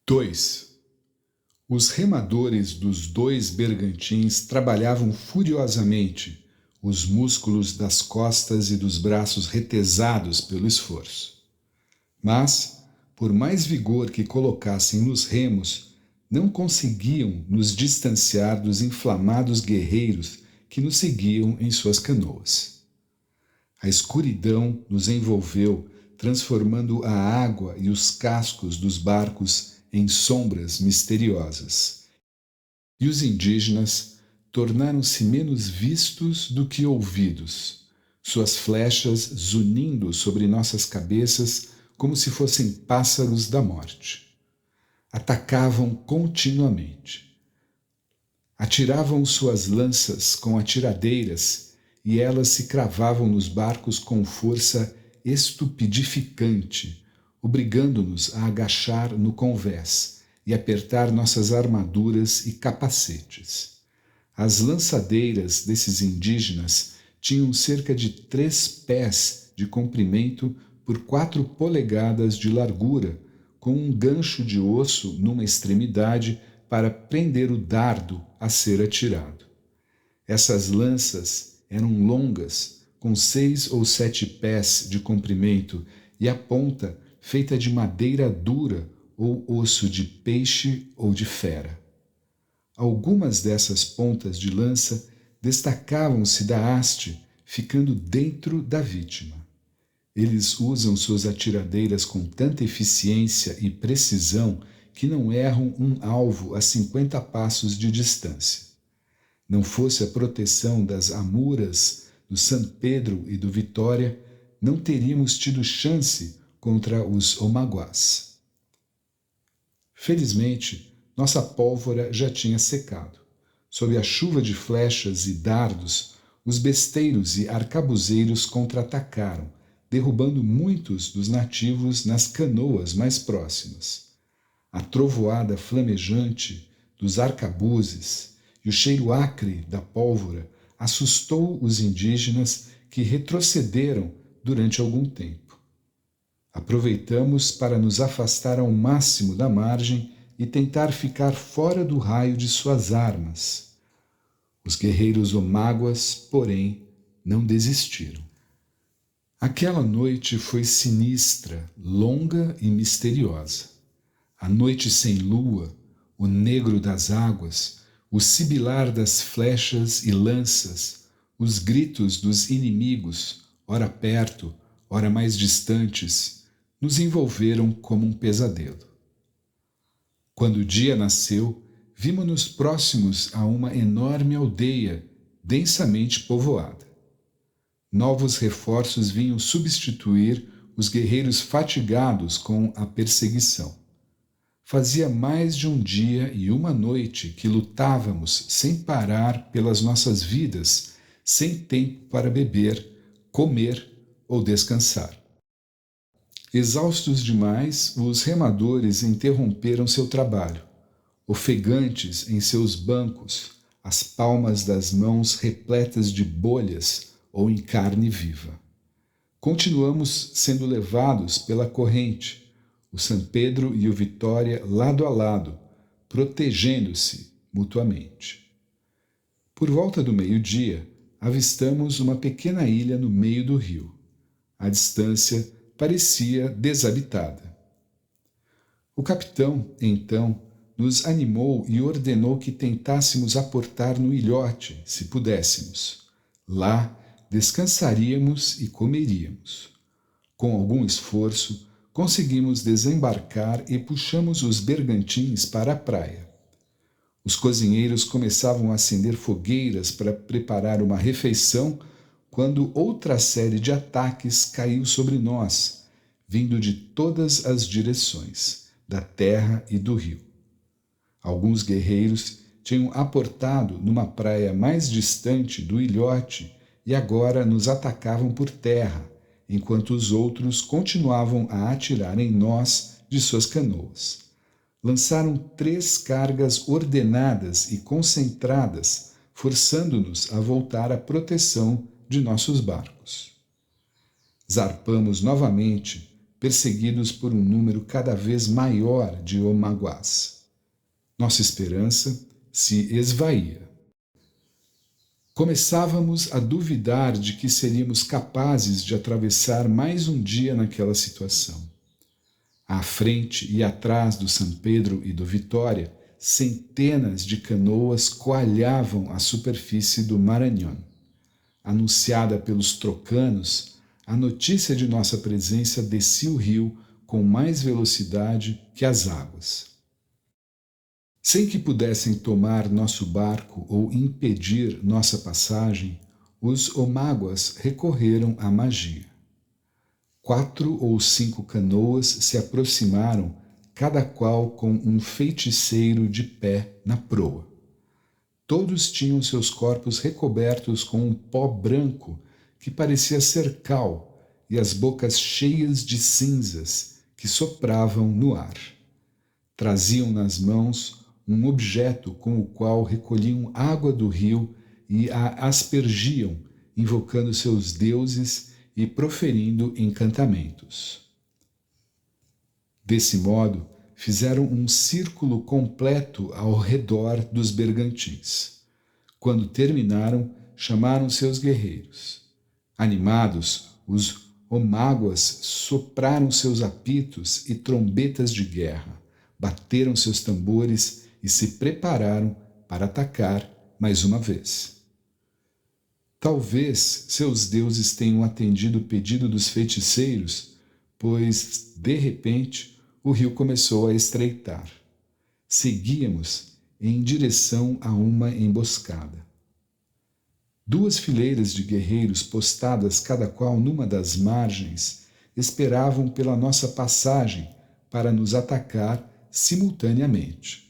2. Os remadores dos 2 bergantins trabalhavam furiosamente, os músculos das costas e dos braços retesados pelo esforço. Mas, por mais vigor que colocassem nos remos, não conseguiam nos distanciar dos inflamados guerreiros que nos seguiam em suas canoas. A escuridão nos envolveu, transformando a água e os cascos dos barcos em sombras misteriosas. E os indígenas tornaram-se menos vistos do que ouvidos, suas flechas zunindo sobre nossas cabeças como se fossem pássaros da morte. Atacavam continuamente. Atiravam suas lanças com atiradeiras e elas se cravavam nos barcos com força estupidificante, obrigando-nos a agachar no convés e apertar nossas armaduras e capacetes. As lançadeiras desses indígenas tinham cerca de 3 pés de comprimento por 4 polegadas de largura, com um gancho de osso numa extremidade para prender o dardo a ser atirado. Essas lanças eram longas, com 6 ou 7 pés de comprimento e a ponta feita de madeira dura ou osso de peixe ou de fera. Algumas dessas pontas de lança destacavam-se da haste, ficando dentro da vítima. Eles usam suas atiradeiras com tanta eficiência e precisão que não erram um alvo a 50 passos de distância. Não fosse a proteção das amuras do San Pedro e do Vitória, não teríamos tido chance contra os omaguás. Felizmente, nossa pólvora já tinha secado. Sob a chuva de flechas e dardos, os besteiros e arcabuzeiros contra-atacaram, derrubando muitos dos nativos nas canoas mais próximas. A trovoada flamejante dos arcabuzes e o cheiro acre da pólvora assustou os indígenas que retrocederam durante algum tempo. Aproveitamos para nos afastar ao máximo da margem e tentar ficar fora do raio de suas armas. Os guerreiros omáguas, porém, não desistiram. Aquela noite foi sinistra, longa e misteriosa. A noite sem lua, o negro das águas, o sibilar das flechas e lanças, os gritos dos inimigos, ora perto, ora mais distantes, nos envolveram como um pesadelo. Quando o dia nasceu, vimos-nos próximos a uma enorme aldeia, densamente povoada. Novos reforços vinham substituir os guerreiros fatigados com a perseguição. Fazia mais de um dia e uma noite que lutávamos sem parar pelas nossas vidas, sem tempo para beber, comer ou descansar. Exaustos demais, os remadores interromperam seu trabalho, ofegantes em seus bancos, as palmas das mãos repletas de bolhas ou em carne viva. Continuamos sendo levados pela corrente, o San Pedro e o Vitória lado a lado, protegendo-se mutuamente. Por volta do meio-dia, avistamos uma pequena ilha no meio do rio. A distância parecia desabitada. O capitão, então, nos animou e ordenou que tentássemos aportar no ilhote, se pudéssemos. Lá, descansaríamos e comeríamos. Com algum esforço, conseguimos desembarcar e puxamos os bergantins para a praia. Os cozinheiros começavam a acender fogueiras para preparar uma refeição quando outra série de ataques caiu sobre nós, vindo de todas as direções, da terra e do rio. Alguns guerreiros tinham aportado numa praia mais distante do ilhote e agora nos atacavam por terra, enquanto os outros continuavam a atirar em nós de suas canoas. Lançaram 3 cargas ordenadas e concentradas, forçando-nos a voltar à proteção de nossos barcos. Zarpamos novamente, perseguidos por um número cada vez maior de omaguás. Nossa esperança se esvaía. Começávamos a duvidar de que seríamos capazes de atravessar mais um dia naquela situação. À frente e atrás do São Pedro e do Vitória, centenas de canoas coalhavam a superfície do Maranhão. Anunciada pelos trocanos, a notícia de nossa presença descia o rio com mais velocidade que as águas. Sem que pudessem tomar nosso barco ou impedir nossa passagem, os omáguas recorreram à magia. 4 ou 5 canoas se aproximaram, cada qual com um feiticeiro de pé na proa. Todos tinham seus corpos recobertos com um pó branco que parecia ser cal e as bocas cheias de cinzas que sopravam no ar. Traziam nas mãos um objeto com o qual recolhiam água do rio e a aspergiam, invocando seus deuses e proferindo encantamentos. Desse modo, fizeram um círculo completo ao redor dos bergantins. Quando terminaram, chamaram seus guerreiros. Animados, os omáguas sopraram seus apitos e trombetas de guerra, bateram seus tambores e se prepararam para atacar mais uma vez. Talvez seus deuses tenham atendido o pedido dos feiticeiros, pois, de repente, o rio começou a estreitar. Seguíamos em direção a uma emboscada. 2 fileiras de guerreiros postadas cada qual numa das margens esperavam pela nossa passagem para nos atacar simultaneamente.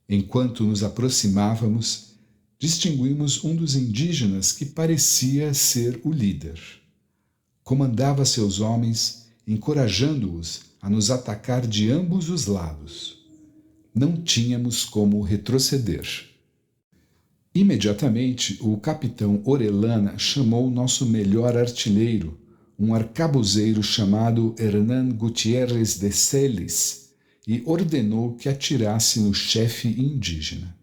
Enquanto nos aproximávamos, distinguimos um dos indígenas que parecia ser o líder. Comandava seus homens, encorajando-os a nos atacar de ambos os lados. Não tínhamos como retroceder. Imediatamente, o capitão Orellana chamou nosso melhor artilheiro, um arcabuzeiro chamado Hernán Gutiérrez de Celis, e ordenou que atirasse no chefe indígena.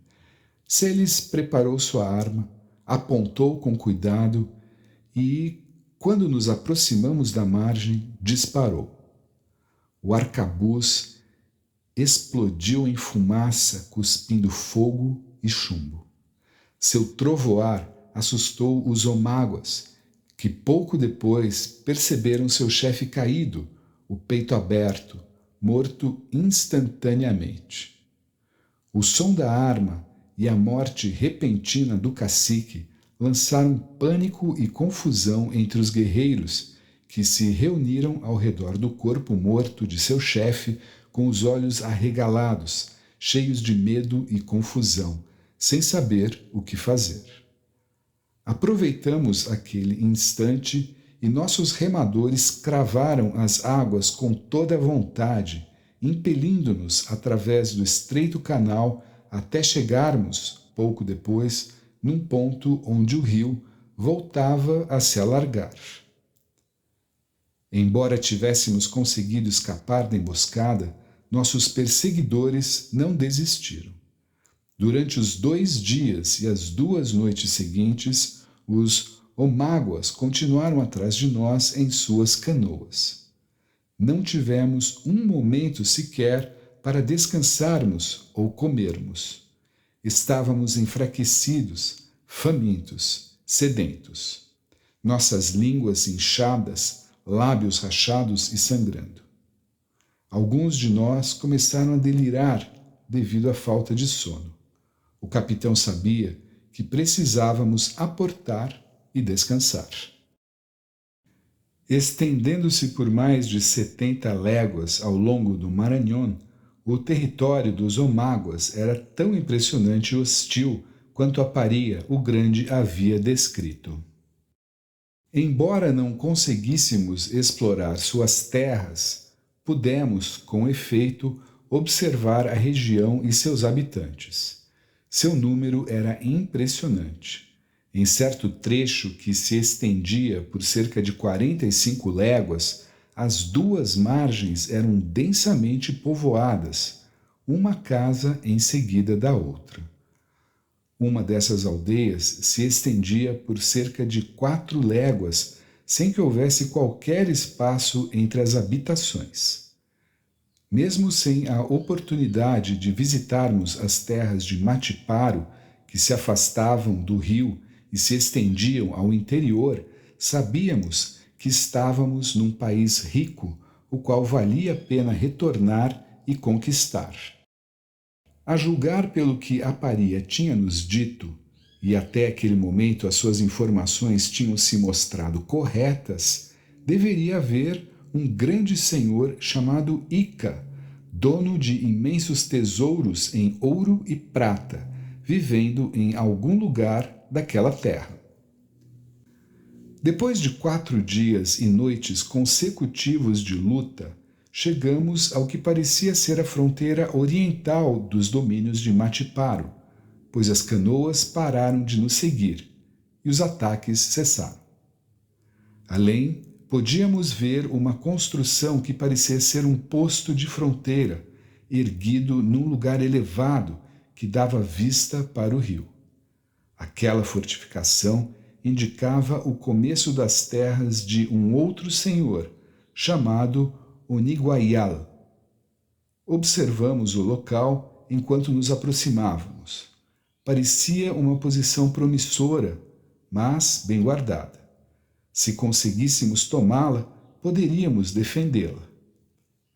Celis preparou sua arma, apontou com cuidado e, quando nos aproximamos da margem, disparou. O arcabuz explodiu em fumaça, cuspindo fogo e chumbo. Seu trovoar assustou os omáguas, que pouco depois perceberam seu chefe caído, o peito aberto, morto instantaneamente. O som da arma e a morte repentina do cacique lançaram pânico e confusão entre os guerreiros, que se reuniram ao redor do corpo morto de seu chefe com os olhos arregalados, cheios de medo e confusão, sem saber o que fazer. Aproveitamos aquele instante e nossos remadores cravaram as águas com toda a vontade, impelindo-nos através do estreito canal até chegarmos, pouco depois, num ponto onde o rio voltava a se alargar. Embora tivéssemos conseguido escapar da emboscada, nossos perseguidores não desistiram. Durante os 2 dias e as 2 noites seguintes, os omáguas continuaram atrás de nós em suas canoas. Não tivemos um momento sequer para descansarmos ou comermos. Estávamos enfraquecidos, famintos, sedentos. Nossas línguas inchadas, lábios rachados e sangrando. Alguns de nós começaram a delirar devido à falta de sono. O capitão sabia que precisávamos aportar e descansar. Estendendo-se por mais de 70 léguas ao longo do Maranhão, o território dos omáguas era tão impressionante e hostil quanto a Paria, o Grande, havia descrito. Embora não conseguíssemos explorar suas terras, pudemos, com efeito, observar a região e seus habitantes. Seu número era impressionante. Em certo trecho que se estendia por cerca de 45 léguas, as duas margens eram densamente povoadas, uma casa em seguida da outra. Uma dessas aldeias se estendia por cerca de 4 léguas, sem que houvesse qualquer espaço entre as habitações. Mesmo sem a oportunidade de visitarmos as terras de Matiparo, que se afastavam do rio e se estendiam ao interior, sabíamos que estávamos num país rico, o qual valia a pena retornar e conquistar. A julgar pelo que Aparia tinha nos dito, e até aquele momento as suas informações tinham se mostrado corretas, deveria haver um grande senhor chamado Ica, dono de imensos tesouros em ouro e prata, vivendo em algum lugar daquela terra. Depois de 4 dias e noites consecutivos de luta, chegamos ao que parecia ser a fronteira oriental dos domínios de Matiparo, pois as canoas pararam de nos seguir e os ataques cessaram. Além, podíamos ver uma construção que parecia ser um posto de fronteira, erguido num lugar elevado que dava vista para o rio. Aquela fortificação indicava o começo das terras de um outro senhor, chamado Oniguayal. Observamos o local enquanto nos aproximávamos. Parecia uma posição promissora, mas bem guardada. Se conseguíssemos tomá-la, poderíamos defendê-la.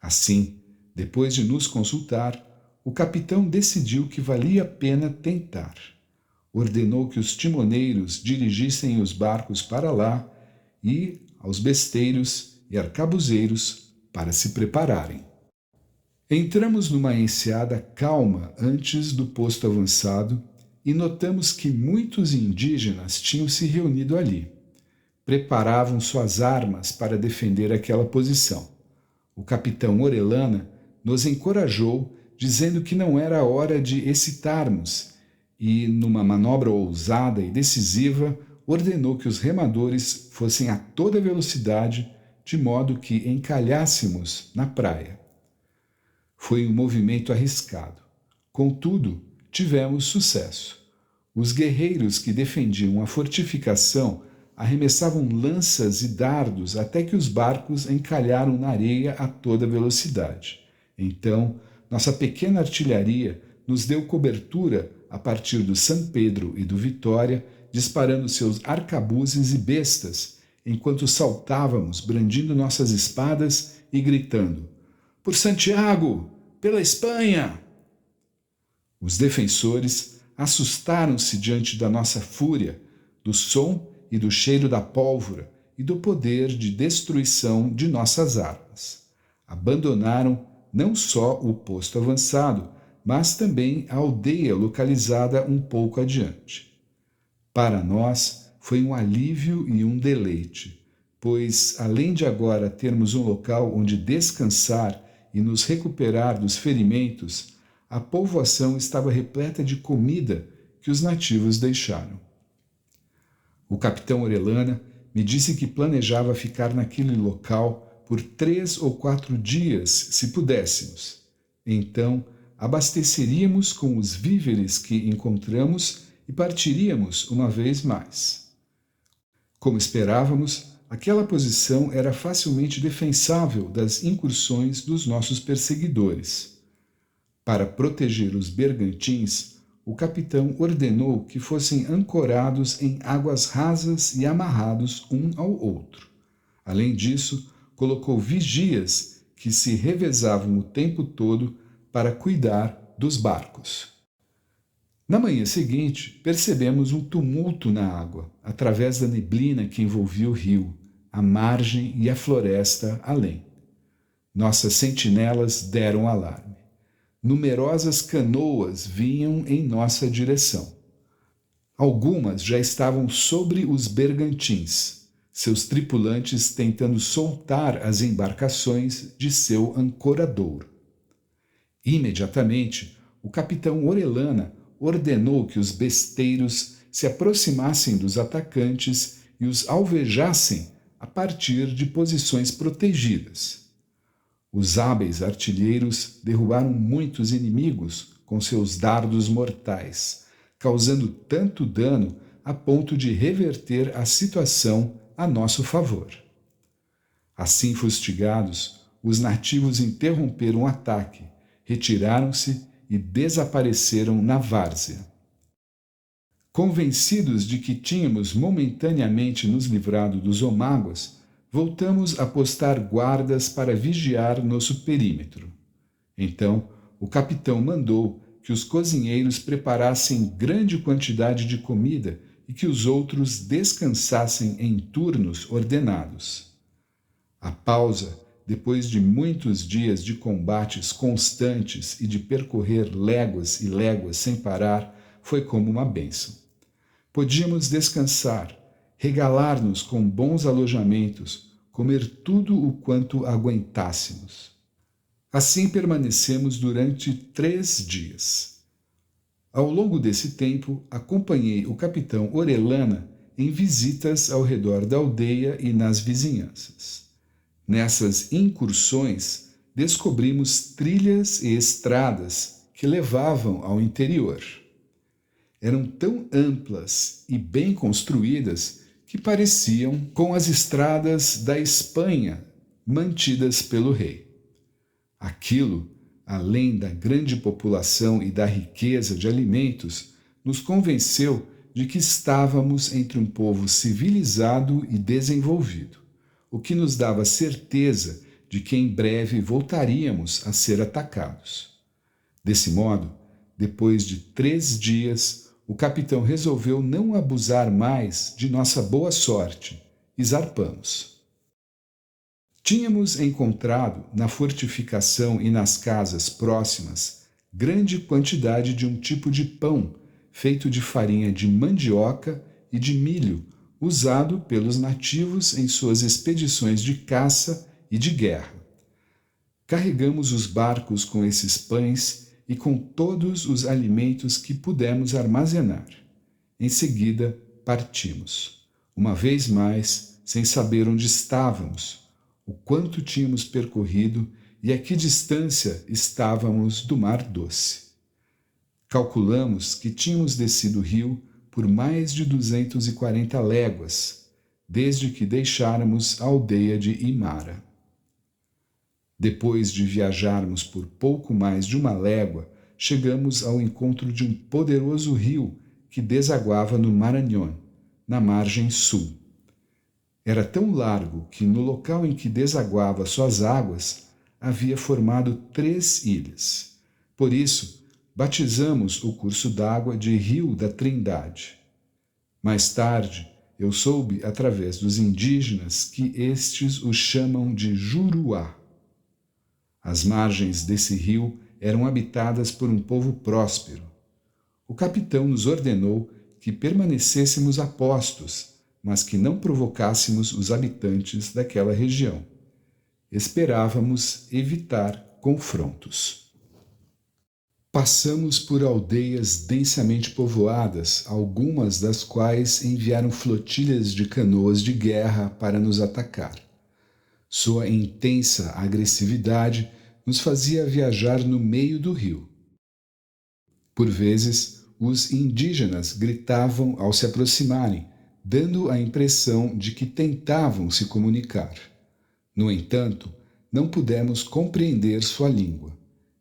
Assim, depois de nos consultar, o capitão decidiu que valia a pena tentar. Ordenou que os timoneiros dirigissem os barcos para lá e aos besteiros e arcabuzeiros para se prepararem. Entramos numa enseada calma antes do posto avançado e notamos que muitos indígenas tinham se reunido ali. Preparavam suas armas para defender aquela posição. O capitão Orellana nos encorajou, dizendo que não era hora de excitarmos e, numa manobra ousada e decisiva, ordenou que os remadores fossem a toda velocidade, de modo que encalhássemos na praia. Foi um movimento arriscado. Contudo, tivemos sucesso. Os guerreiros que defendiam a fortificação arremessavam lanças e dardos até que os barcos encalharam na areia a toda velocidade. Então, nossa pequena artilharia nos deu cobertura a partir do San Pedro e do Vitória, disparando seus arcabuzes e bestas, enquanto saltávamos, brandindo nossas espadas e gritando: "Por Santiago! Pela Espanha!" Os defensores assustaram-se diante da nossa fúria, do som e do cheiro da pólvora e do poder de destruição de nossas armas. Abandonaram não só o posto avançado, mas também a aldeia localizada um pouco adiante. Para nós, foi um alívio e um deleite, pois, além de agora termos um local onde descansar e nos recuperar dos ferimentos, a povoação estava repleta de comida que os nativos deixaram. O capitão Orellana me disse que planejava ficar naquele local por 3 ou 4 dias, se pudéssemos. Então, abasteceríamos com os víveres que encontramos e partiríamos uma vez mais. Como esperávamos, aquela posição era facilmente defensável das incursões dos nossos perseguidores. Para proteger os bergantins, o capitão ordenou que fossem ancorados em águas rasas e amarrados um ao outro. Além disso, colocou vigias que se revezavam o tempo todo para cuidar dos barcos. Na manhã seguinte, percebemos um tumulto na água, através da neblina que envolvia o rio, a margem e a floresta além. Nossas sentinelas deram alarme. Numerosas canoas vinham em nossa direção. Algumas já estavam sobre os bergantins, seus tripulantes tentando soltar as embarcações de seu ancoradouro. Imediatamente, o capitão Orellana ordenou que os besteiros se aproximassem dos atacantes e os alvejassem a partir de posições protegidas. Os hábeis artilheiros derrubaram muitos inimigos com seus dardos mortais, causando tanto dano a ponto de reverter a situação a nosso favor. Assim fustigados, os nativos interromperam o ataque, retiraram-se e desapareceram na várzea. Convencidos de que tínhamos momentaneamente nos livrado dos omáguas, voltamos a postar guardas para vigiar nosso perímetro. Então, o capitão mandou que os cozinheiros preparassem grande quantidade de comida e que os outros descansassem em turnos ordenados. A pausa, depois de muitos dias de combates constantes e de percorrer léguas e léguas sem parar, foi como uma bênção. Podíamos descansar, regalar-nos com bons alojamentos, comer tudo o quanto aguentássemos. Assim permanecemos durante 3 dias. Ao longo desse tempo, acompanhei o capitão Orellana em visitas ao redor da aldeia e nas vizinhanças. Nessas incursões, descobrimos trilhas e estradas que levavam ao interior. Eram tão amplas e bem construídas que pareciam com as estradas da Espanha mantidas pelo rei. Aquilo, além da grande população e da riqueza de alimentos, nos convenceu de que estávamos entre um povo civilizado e desenvolvido, o que nos dava certeza de que em breve voltaríamos a ser atacados. Desse modo, depois de 3 dias, o capitão resolveu não abusar mais de nossa boa sorte e zarpamos. Tínhamos encontrado na fortificação e nas casas próximas grande quantidade de um tipo de pão feito de farinha de mandioca e de milho, usado pelos nativos em suas expedições de caça e de guerra. Carregamos os barcos com esses pães e com todos os alimentos que pudemos armazenar. Em seguida, partimos, uma vez mais, sem saber onde estávamos, o quanto tínhamos percorrido e a que distância estávamos do Mar Doce. Calculamos que tínhamos descido o rio por mais de 240 léguas, desde que deixáramos a aldeia de Imara. Depois de viajarmos por pouco mais de 1 légua, chegamos ao encontro de um poderoso rio que desaguava no Marañón, na margem sul. Era tão largo que no local em que desaguava suas águas havia formado 3 ilhas. Por isso, batizamos o curso d'água de Rio da Trindade. Mais tarde, eu soube através dos indígenas que estes o chamam de Juruá. As margens desse rio eram habitadas por um povo próspero. O capitão nos ordenou que permanecêssemos a postos, mas que não provocássemos os habitantes daquela região. Esperávamos evitar confrontos. Passamos por aldeias densamente povoadas, algumas das quais enviaram flotilhas de canoas de guerra para nos atacar. Sua intensa agressividade nos fazia viajar no meio do rio. Por vezes, os indígenas gritavam ao se aproximarem, dando a impressão de que tentavam se comunicar. No entanto, não pudemos compreender sua língua,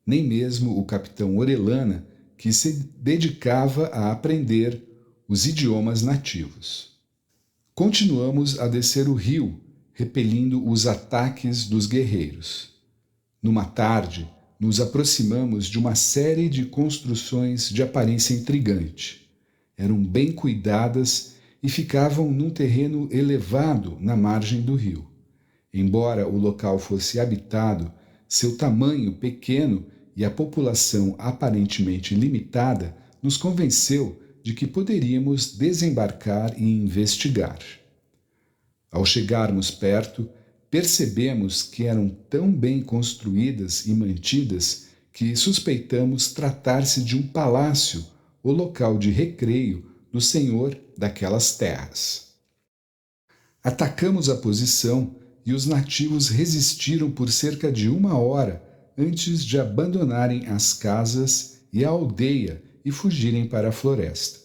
nem mesmo o capitão Orellana, que se dedicava a aprender os idiomas nativos. Continuamos a descer o rio, repelindo os ataques dos guerreiros. Numa tarde, nos aproximamos de uma série de construções de aparência intrigante. Eram bem cuidadas e ficavam num terreno elevado na margem do rio. Embora o local fosse habitado, seu tamanho pequeno e a população aparentemente limitada nos convenceu de que poderíamos desembarcar e investigar. Ao chegarmos perto, percebemos que eram tão bem construídas e mantidas que suspeitamos tratar-se de um palácio ou local de recreio do senhor daquelas terras. Atacamos a posição e os nativos resistiram por cerca de 1 hora antes de abandonarem as casas e a aldeia e fugirem para a floresta.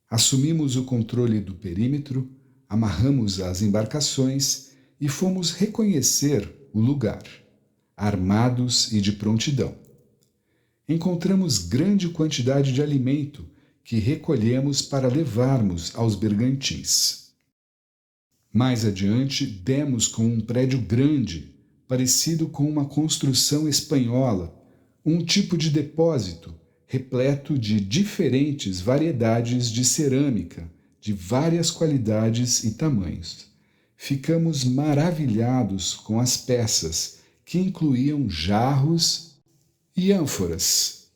Assumimos o controle do perímetro, amarramos as embarcações e fomos reconhecer o lugar, armados e de prontidão. Encontramos grande quantidade de alimento que recolhemos para levarmos aos bergantins. Mais adiante, demos com um prédio grande, parecido com uma construção espanhola, um tipo de depósito repleto de diferentes variedades de cerâmica, de várias qualidades e tamanhos. Ficamos maravilhados com as peças, que incluíam jarros e ânforas.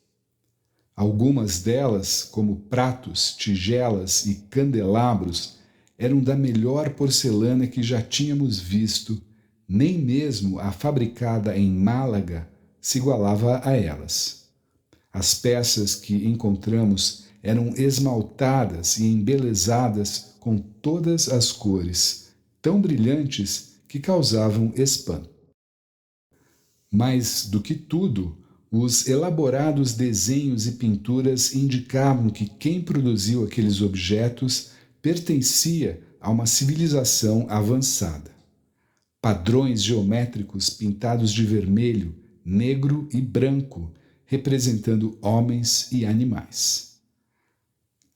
Algumas delas, como pratos, tigelas e candelabros, eram da melhor porcelana que já tínhamos visto, nem mesmo a fabricada em Málaga se igualava a elas. As peças que encontramos eram esmaltadas e embelezadas com todas as cores, tão brilhantes que causavam espanto. Mais do que tudo, os elaborados desenhos e pinturas indicavam que quem produziu aqueles objetos pertencia a uma civilização avançada. Padrões geométricos pintados de vermelho, negro e branco, representando homens e animais.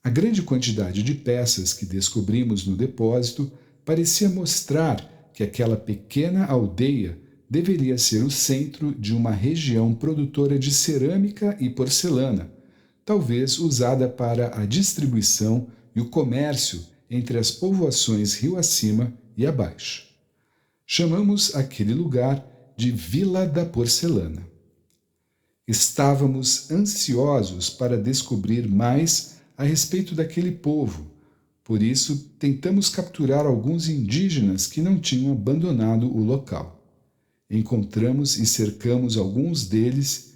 A grande quantidade de peças que descobrimos no depósito parecia mostrar que aquela pequena aldeia deveria ser o centro de uma região produtora de cerâmica e porcelana, talvez usada para a distribuição e o comércio entre as povoações rio acima e abaixo. Chamamos aquele lugar de Vila da Porcelana. Estávamos ansiosos para descobrir mais a respeito daquele povo, por isso tentamos capturar alguns indígenas que não tinham abandonado o local. Encontramos e cercamos alguns deles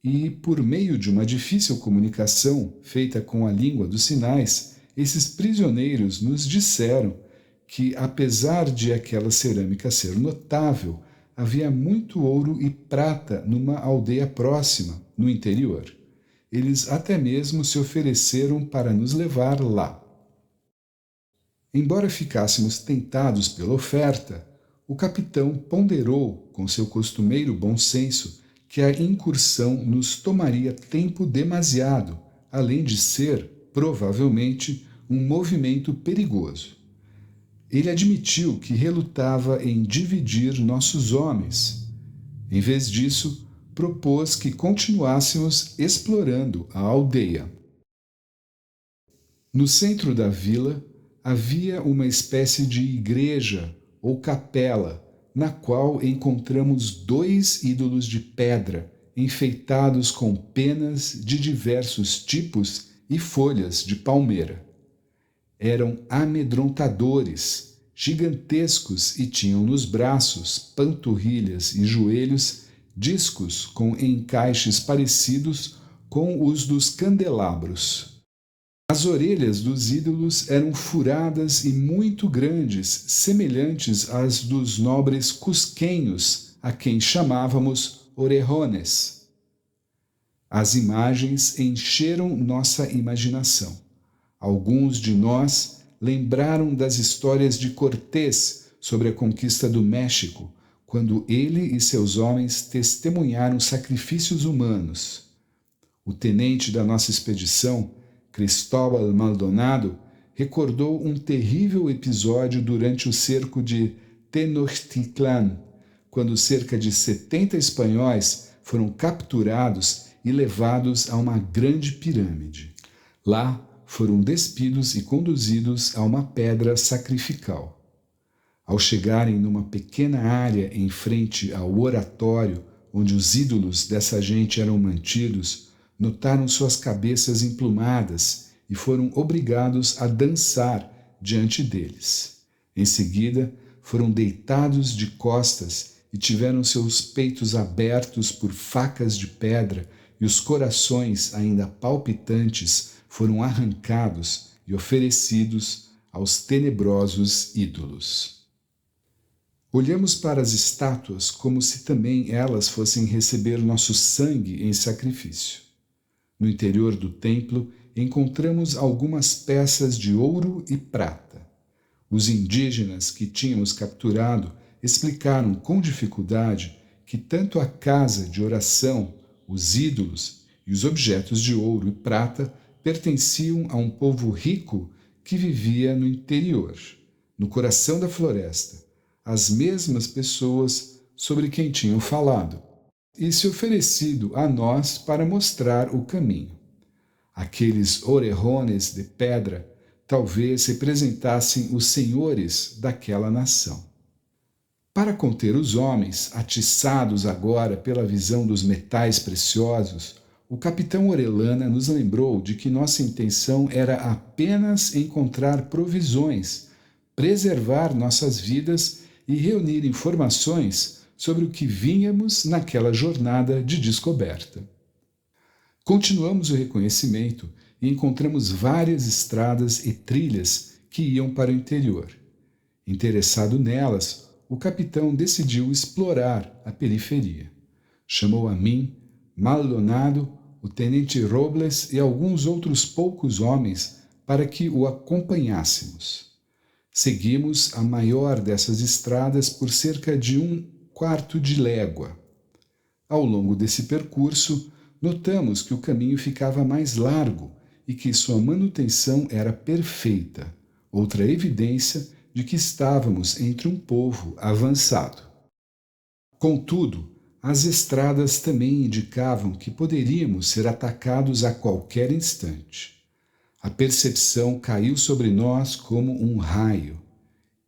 e, por meio de uma difícil comunicação feita com a língua dos sinais, esses prisioneiros nos disseram que, apesar de aquela cerâmica ser notável, havia muito ouro e prata numa aldeia próxima, no interior. Eles até mesmo se ofereceram para nos levar lá. Embora ficássemos tentados pela oferta, o capitão ponderou, com seu costumeiro bom senso, que a incursão nos tomaria tempo demasiado, além de ser, provavelmente, um movimento perigoso. Ele admitiu que relutava em dividir nossos homens. Em vez disso, propôs que continuássemos explorando a aldeia. No centro da vila havia uma espécie de igreja ou capela, na qual encontramos 2 ídolos de pedra enfeitados com penas de diversos tipos e folhas de palmeira. Eram amedrontadores, gigantescos e tinham nos braços, panturrilhas e joelhos discos com encaixes parecidos com os dos candelabros. As orelhas dos ídolos eram furadas e muito grandes, semelhantes às dos nobres cusquenhos, a quem chamávamos orejones. As imagens encheram nossa imaginação. Alguns de nós lembraram das histórias de Cortés sobre a conquista do México, quando ele e seus homens testemunharam sacrifícios humanos. O tenente da nossa expedição, Cristóbal Maldonado, recordou um terrível episódio durante o cerco de Tenochtitlan, quando cerca de 70 espanhóis foram capturados e levados a uma grande pirâmide. Lá foram despidos e conduzidos a uma pedra sacrificial. Ao chegarem numa pequena área em frente ao oratório, onde os ídolos dessa gente eram mantidos, notaram suas cabeças emplumadas e foram obrigados a dançar diante deles. Em seguida, foram deitados de costas e tiveram seus peitos abertos por facas de pedra e os corações ainda palpitantes foram arrancados e oferecidos aos tenebrosos ídolos. Olhamos para as estátuas como se também elas fossem receber nosso sangue em sacrifício. No interior do templo, encontramos algumas peças de ouro e prata. Os indígenas que tínhamos capturado explicaram com dificuldade que tanto a casa de oração, os ídolos e os objetos de ouro e prata pertenciam a um povo rico que vivia no interior, no coração da floresta, as mesmas pessoas sobre quem tinham falado, e se oferecido a nós para mostrar o caminho. Aqueles orejones de pedra talvez representassem os senhores daquela nação. Para conter os homens, atiçados agora pela visão dos metais preciosos, o capitão Orellana nos lembrou de que nossa intenção era apenas encontrar provisões, preservar nossas vidas e reunir informações sobre o que vínhamos naquela jornada de descoberta. Continuamos o reconhecimento e encontramos várias estradas e trilhas que iam para o interior. Interessado nelas, o capitão decidiu explorar a periferia. Chamou a mim, Maldonado, o tenente Robles e alguns outros poucos homens para que o acompanhássemos. Seguimos a maior dessas estradas por cerca de 1/4 de légua. Ao longo desse percurso, notamos que o caminho ficava mais largo e que sua manutenção era perfeita, outra evidência de que estávamos entre um povo avançado. Contudo, as estradas também indicavam que poderíamos ser atacados a qualquer instante. A percepção caiu sobre nós como um raio.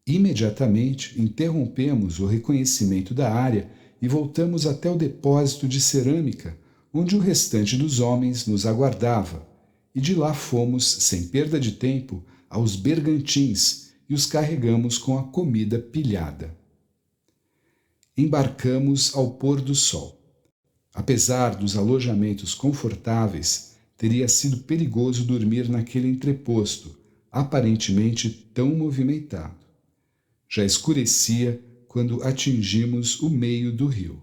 Imediatamente interrompemos o reconhecimento da área e voltamos até o depósito de cerâmica, onde o restante dos homens nos aguardava, e de lá fomos, sem perda de tempo, aos bergantins e os carregamos com a comida pilhada. Embarcamos ao pôr do sol. Apesar dos alojamentos confortáveis, teria sido perigoso dormir naquele entreposto, aparentemente tão movimentado. Já escurecia quando atingimos o meio do rio.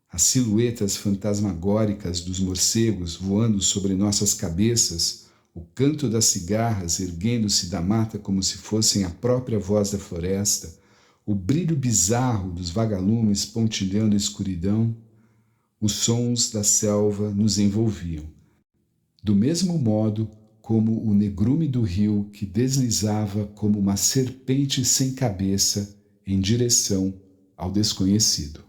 As silhuetas fantasmagóricas dos morcegos voando sobre nossas cabeças, o canto das cigarras erguendo-se da mata como se fossem a própria voz da floresta, o brilho bizarro dos vagalumes pontilhando a escuridão, os sons da selva nos envolviam. Do mesmo modo como o negrume do rio que deslizava como uma serpente sem cabeça em direção ao desconhecido.